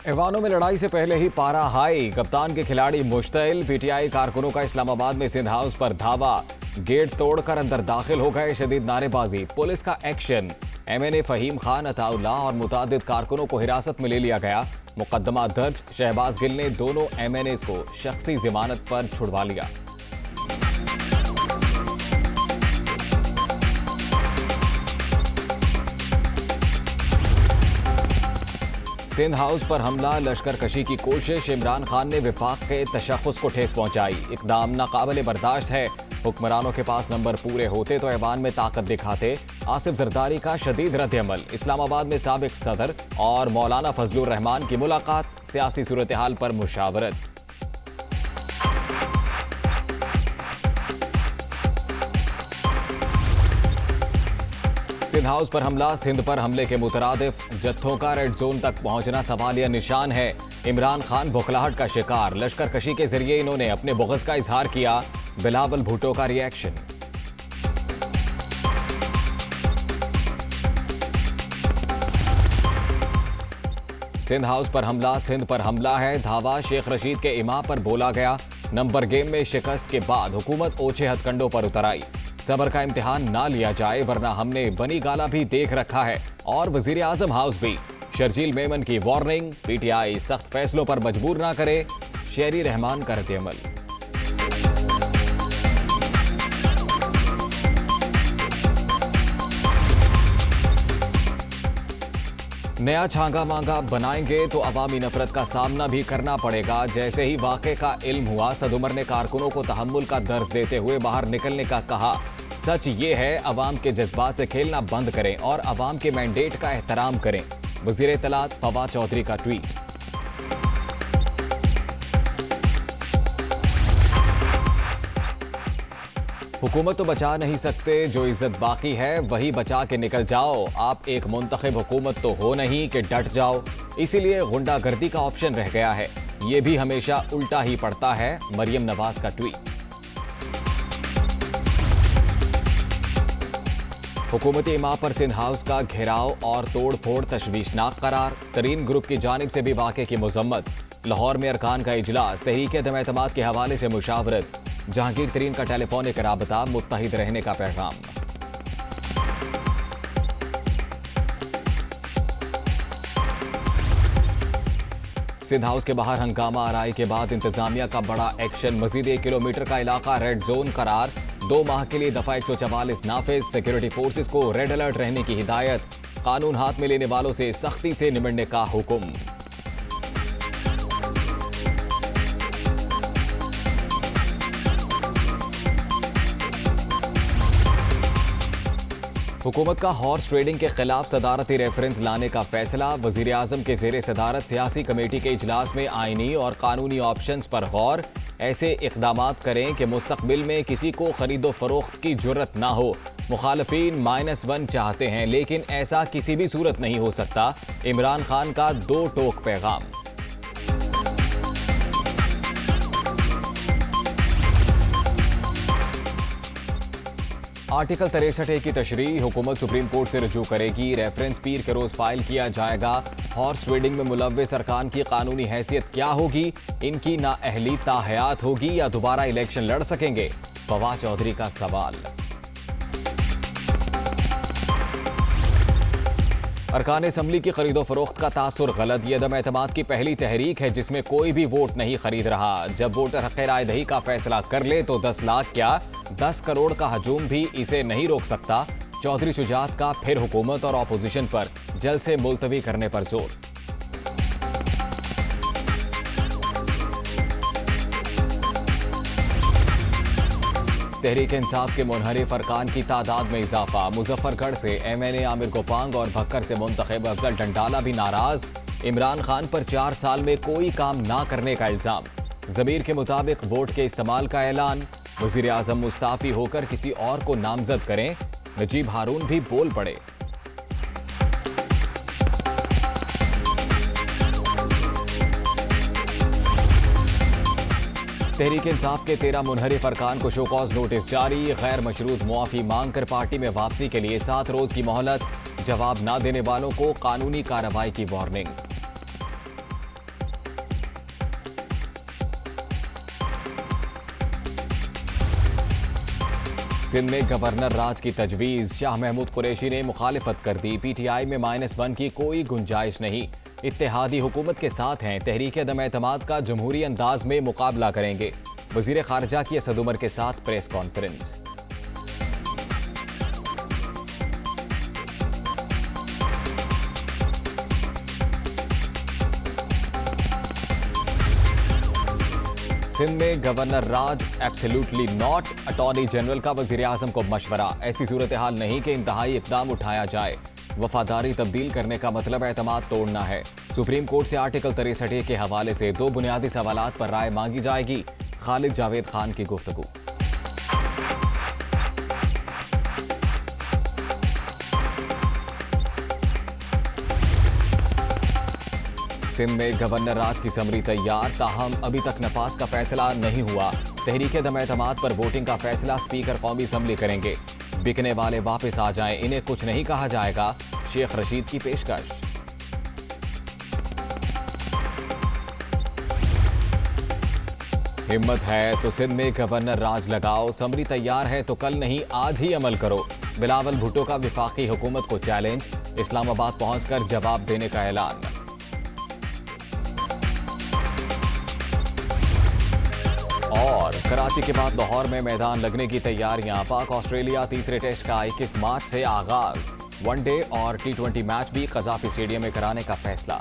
ऐवानों में लड़ाई से पहले ही पारा हाई, कप्तान के खिलाड़ी मुश्तइल। पीटीआई कारकुनों का इस्लामाबाद में सिंध हाउस पर धावा, गेट तोड़कर अंदर दाखिल हो गए, शदीद नारेबाजी, पुलिस का एक्शन। एमएनए फहीम खान, अताउल्लाह और मुतादिद कारकुनों को हिरासत में ले लिया गया। मुकदमा दर्ज, शहबाज गिल ने दोनों एमएनए को शख्सी जमानत पर छुड़वा लिया। सिंध हाउस पर हमला, लश्कर कशी की कोशिश, इमरान खान ने विफाक के तशख्खुस को ठेस पहुंचाई। इकदाम नाकाबिले बर्दाश्त है, हुक्मरानों के पास नंबर पूरे होते तो ऐवान में ताकत दिखाते। आसिफ जरदारी का शदीद रद्द-ए-अमल, इस्लामाबाद में साबिक सदर और मौलाना फजलुर रहमान की मुलाकात, सियासी सूरत हाल पर मुशावरत। सिंध हाउस पर हमला, सिंध पर हमले के मुतरादिफ जत्थों का रेड जोन तक पहुंचना सवालिया निशान है। इमरान खान बुखलाहट का शिकार, लश्कर कशी के जरिए इन्होंने अपने बुग़्ज़ का इजहार किया। बिलावल भुट्टो का रिएक्शन। सिंध हाउस पर हमला, सिंध पर हमला है, धावा शेख रशीद के इमाम पर बोला गया। नंबर गेम में शिकस्त के बाद हुकूमत ओछे हथकंडों पर उतर आई। सबर का इम्तिहान ना लिया जाए वरना हमने बनी गाला भी देख रखा है और वजीर आजम हाउस भी। शर्जील मेमन की वार्निंग, पीटीआई सख्त फैसलों पर मजबूर ना करे, शेरी रहमान का रद्द-ए-अमल। नया छांगा मांगा बनाएंगे तो अवामी नफरत का सामना भी करना पड़ेगा। जैसे ही वाक़े का इल्म हुआ, सदुमर ने कारकुनों को तहम्मुल का दर्ज देते हुए बाहर निकलने का कहा। सच ये है, अवाम के जज्बात से खेलना बंद करें और अवाम के मैंडेट का एहतराम करें। वज़ीर इत्तलात फवाद चौधरी का ट्वीट। हुकूमत तो बचा नहीं सकते, जो इज्जत बाकी है वही बचा के निकल जाओ। आप एक मुंतखब हुकूमत तो हो नहीं कि डट जाओ, इसीलिए गुंडागर्दी का ऑप्शन रह गया है। ये भी हमेशा उल्टा ही पड़ता है। मरियम नवाज का ट्वीट। हुकूमती इमाम पर सिंध हाउस का घेराव और तोड़ फोड़ तशवीशनाक करार, तरीन ग्रुप की जानिब से भी वाक़े की मजम्मत। लाहौर में अरकान का इजलास, तहरीक अदम-ए-एतमाद के हवाले से मुशावरत। जहांगीर तरीन का टेलीफोनिक राबता, मुत्तहिद रहने का पैगाम। सिंध हाउस के बाहर हंगामा आराई के बाद इंतजामिया का बड़ा एक्शन, मजीद 1 किलोमीटर का इलाका रेड जोन करार। 2 माह के लिए दफा 144 नाफिज, सिक्योरिटी फोर्सेस को रेड अलर्ट रहने की हिदायत। कानून हाथ में लेने वालों से सख्ती से निमटने का हुक्म। हुकूमत का हॉर्स ट्रेडिंग के खिलाफ सदारती रेफरेंस लाने का फैसला। वजीर आजम के जेर सदारत सियासी कमेटी के इजलास में आईनी और कानूनी ऑप्शंस पर गौर। ऐसे इक़दामात करें कि मुस्तकबिल में किसी को खरीदो फरोख्त की जुर्रत ना हो। मुखालफीन -1 चाहते हैं लेकिन ऐसा किसी भी सूरत नहीं हो सकता। इमरान खान का 2 टोक पैगाम। आर्टिकल 63A की तशरीह, हुकूमत सुप्रीम कोर्ट से रजू करेगी। रेफरेंस पीर के रोज फाइल किया जाएगा। हॉर्स ट्रेडिंग में मुलव्विस अरकान की कानूनी हैसियत क्या होगी? इनकी नाअहली ताहयात होगी या दोबारा इलेक्शन लड़ सकेंगे? फवाद चौधरी का सवाल। अरकान असम्बली की खरीदो फरोख्त का तासुर गलत। ये अदम-ए-एतमाद की पहली तहरीक है जिसमें कोई भी वोट नहीं खरीद रहा। जब वोटर हक़ राय दही का फैसला कर ले तो 10 लाख क्या 10 करोड़ का हजूम भी इसे नहीं रोक सकता। चौधरी शुजात का फिर हुकूमत और अपोजिशन पर जल्द से मुलतवी करने पर जोर। तहरीक इंसाफ के मुनहरिफ अरकान की तादाद में इजाफा। मुजफ्फरगढ़ से एमएनए आमिर गोपांग और भक्कर से मुंतखब अफजल डंडाला भी नाराज। इमरान खान पर 4 साल में कोई काम ना करने का इल्जाम। ज़मीर के मुताबिक वोट के इस्तेमाल का ऐलान। वज़ीर आज़म मुस्ताफ़ी होकर किसी और को नामजद करें। नजीब हारून भी बोल पड़े। तहरीक इंसाफ के 13 मुनहरिफ अरकान को शोकॉज नोटिस जारी। गैर मशरूत मुआफ़ी मांग कर पार्टी में वापसी के लिए 7 रोज की मोहलत। जवाब न देने वालों को कानूनी कार्रवाई की वार्निंग। सिंध में गवर्नर राज की तजवीज, शाह महमूद कुरैशी ने मुखालिफत कर दी। पीटीआई में -1 की कोई गुंजाइश नहीं। इत्तेहादी हुकूमत के साथ हैं। तहरीक अदम एतमाद का जमहूरी अंदाज में मुकाबला करेंगे। वजीर खारजा की असद उमर के साथ प्रेस कॉन्फ्रेंस। सिंध में गवर्नर राज एब्सोल्युटली नॉट। अटॉर्नी जनरल का वजीर आजम को मशवरा, ऐसी सूरत हाल नहीं कि इंतहाई इकदाम उठाया जाए। वफादारी तब्दील करने का मतलब एतमाद तोड़ना है। सुप्रीम कोर्ट से आर्टिकल 63 के हवाले से 2 बुनियादी सवालात पर राय मांगी जाएगी। खालिद जावेद खान की गुफ्तगू। सिंध में गवर्नर राज की समरी तैयार, ताहम अभी तक नफाज का फैसला नहीं हुआ। तहरीक अदम एतमाद पर वोटिंग का फैसला स्पीकर कौमी असम्बली करेंगे। बिकने वाले वापस आ जाएं, इन्हें कुछ नहीं कहा जाएगा। शेख रशीद की पेशकश। हिम्मत है तो सिंध में गवर्नर राज लगाओ। समरी तैयार है तो कल नहीं आज ही अमल करो। बिलावल भुट्टो का विफाकी हुकूमत को चैलेंज, इस्लामाबाद पहुंचकर जवाब देने का ऐलान। और कराची के बाद लाहौर में मैदान लगने की तैयारियां। पाक ऑस्ट्रेलिया तीसरे टेस्ट का 21 मार्च से आगाज। वनडे और T20 मैच भी कज़ाफी स्टेडियम में कराने का फैसला।